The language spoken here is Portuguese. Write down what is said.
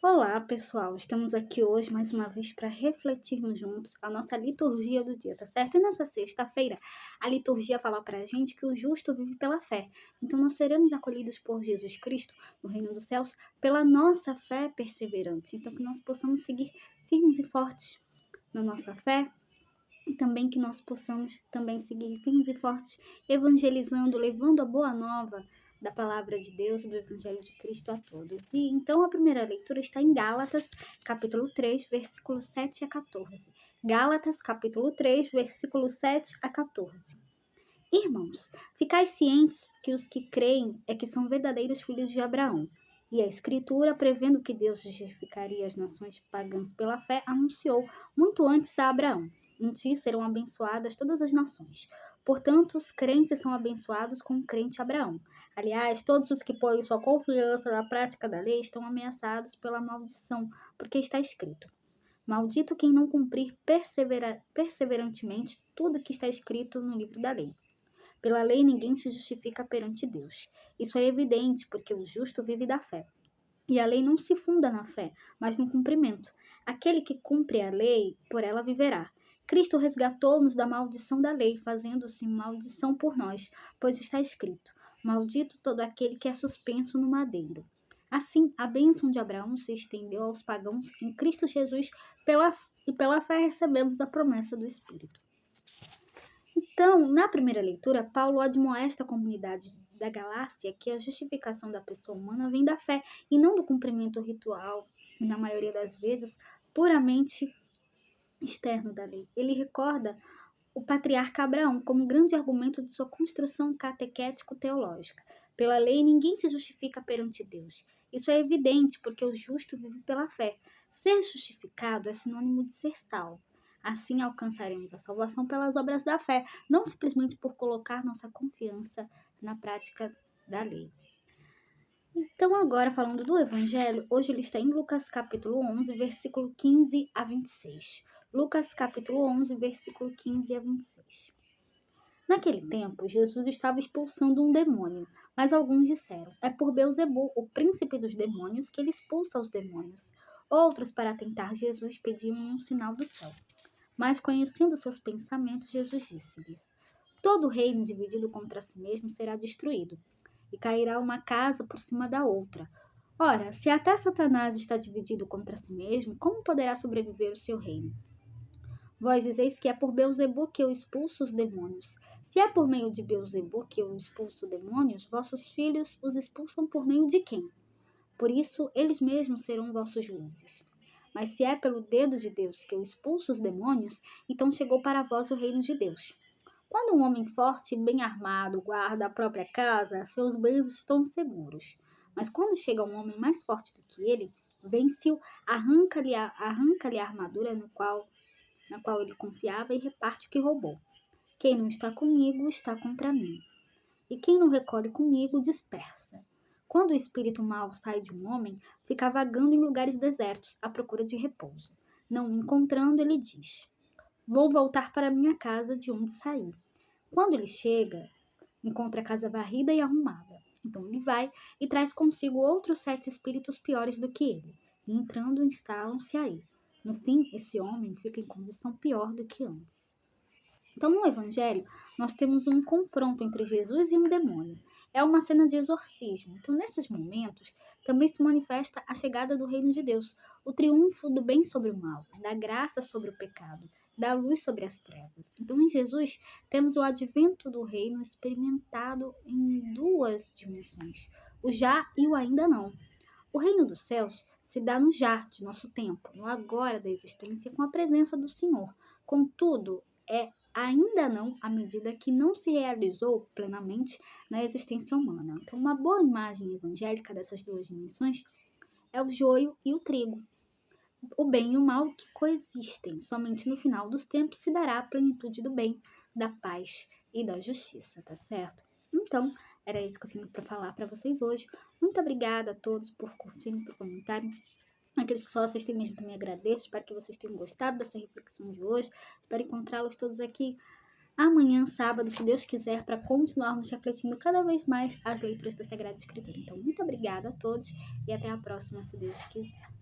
Olá, pessoal! Estamos aqui hoje mais uma vez para refletirmos juntos a nossa liturgia do dia, tá certo? E nessa sexta-feira, a liturgia fala para a gente que o justo vive pela fé. Então, nós seremos acolhidos por Jesus Cristo no reino dos céus pela nossa fé perseverante. Então, que nós possamos seguir firmes e fortes na nossa fé e também que nós possamos também seguir firmes e fortes, evangelizando, levando a boa nova da palavra de Deus, do Evangelho de Cristo a todos. E então a primeira leitura está em Gálatas, capítulo 3, versículo 7 a 14. Gálatas, capítulo 3, versículo 7 a 14. Irmãos, ficai cientes que os que creem é que são verdadeiros filhos de Abraão. E a Escritura, prevendo que Deus justificaria as nações pagãs pela fé, anunciou muito antes a Abraão: em ti serão abençoadas todas as nações. Portanto, os crentes são abençoados com o crente Abraão. Aliás, todos os que põem sua confiança na prática da lei estão ameaçados pela maldição, porque está escrito: maldito quem não cumprir perseverantemente tudo que está escrito no livro da lei. Pela lei ninguém se justifica perante Deus. Isso é evidente, porque o justo vive da fé. E a lei não se funda na fé, mas no cumprimento. Aquele que cumpre a lei, por ela viverá. Cristo resgatou-nos da maldição da lei, fazendo-se maldição por nós, pois está escrito: maldito todo aquele que é suspenso no madeiro. Assim, a bênção de Abraão se estendeu aos pagãos em Cristo Jesus, e pela fé recebemos a promessa do Espírito. Então, na primeira leitura, Paulo admoesta a comunidade da Galácia que a justificação da pessoa humana vem da fé e não do cumprimento ritual, na maioria das vezes, puramente externo da lei. Ele recorda o patriarca Abraão como grande argumento de sua construção catequético-teológica. Pela lei, ninguém se justifica perante Deus. Isso é evidente, porque o justo vive pela fé. Ser justificado é sinônimo de ser salvo. Assim alcançaremos a salvação pelas obras da fé, não simplesmente por colocar nossa confiança na prática da lei. Então, agora falando do Evangelho, hoje ele está em Lucas capítulo 11, versículo 15 a 26. Lucas capítulo 11, versículo 15 a 26. Naquele tempo, Jesus estava expulsando um demônio, mas alguns disseram: é por Beelzebu, o príncipe dos demônios, que ele expulsa os demônios. Outros, para tentar Jesus, pediam-lhe um sinal do céu. Mas, conhecendo seus pensamentos, Jesus disse-lhes: todo reino dividido contra si mesmo será destruído, e cairá uma casa por cima da outra. Ora, se até Satanás está dividido contra si mesmo, como poderá sobreviver o seu reino? Vós dizeis que é por Beelzebu que eu expulso os demônios. Se é por meio de Beelzebu que eu expulso demônios, vossos filhos os expulsam por meio de quem? Por isso, eles mesmos serão vossos juízes. Mas se é pelo dedo de Deus que eu expulso os demônios, então chegou para vós o reino de Deus. Quando um homem forte e bem armado guarda a própria casa, seus bens estão seguros. Mas quando chega um homem mais forte do que ele, vence-o, arranca-lhe a armadura na qual ele confiava e reparte o que roubou. Quem não está comigo está contra mim. E quem não recolhe comigo dispersa. Quando o espírito mau sai de um homem, fica vagando em lugares desertos, à procura de repouso. Não o encontrando, ele diz: vou voltar para minha casa de onde saí. Quando ele chega, encontra a casa varrida e arrumada. Então ele vai e traz consigo outros 7 espíritos piores do que ele. E entrando, instalam-se aí. No fim, esse homem fica em condição pior do que antes. Então, no Evangelho, nós temos um confronto entre Jesus e um demônio. É uma cena de exorcismo. Então, nesses momentos, também se manifesta a chegada do reino de Deus, o triunfo do bem sobre o mal, da graça sobre o pecado, da luz sobre as trevas. Então, em Jesus, temos o advento do reino experimentado em 2 dimensões, o já e o ainda não. O reino dos céus se dá no já de nosso tempo, no agora da existência, com a presença do Senhor. Contudo, é ainda não à medida que não se realizou plenamente na existência humana. Então, uma boa imagem evangélica dessas 2 dimensões é o joio e o trigo. O bem e o mal que coexistem. Somente no final dos tempos se dará a plenitude do bem, da paz e da justiça, tá certo? Então, era isso que eu tinha para falar para vocês hoje. Muito obrigada a todos por curtirem, por comentarem. Aqueles que só assistem mesmo também agradeço. Espero que vocês tenham gostado dessa reflexão de hoje. Espero encontrá-los todos aqui amanhã, sábado, se Deus quiser, para continuarmos refletindo cada vez mais as leituras da Sagrada Escritura. Então, muito obrigada a todos e até a próxima, se Deus quiser.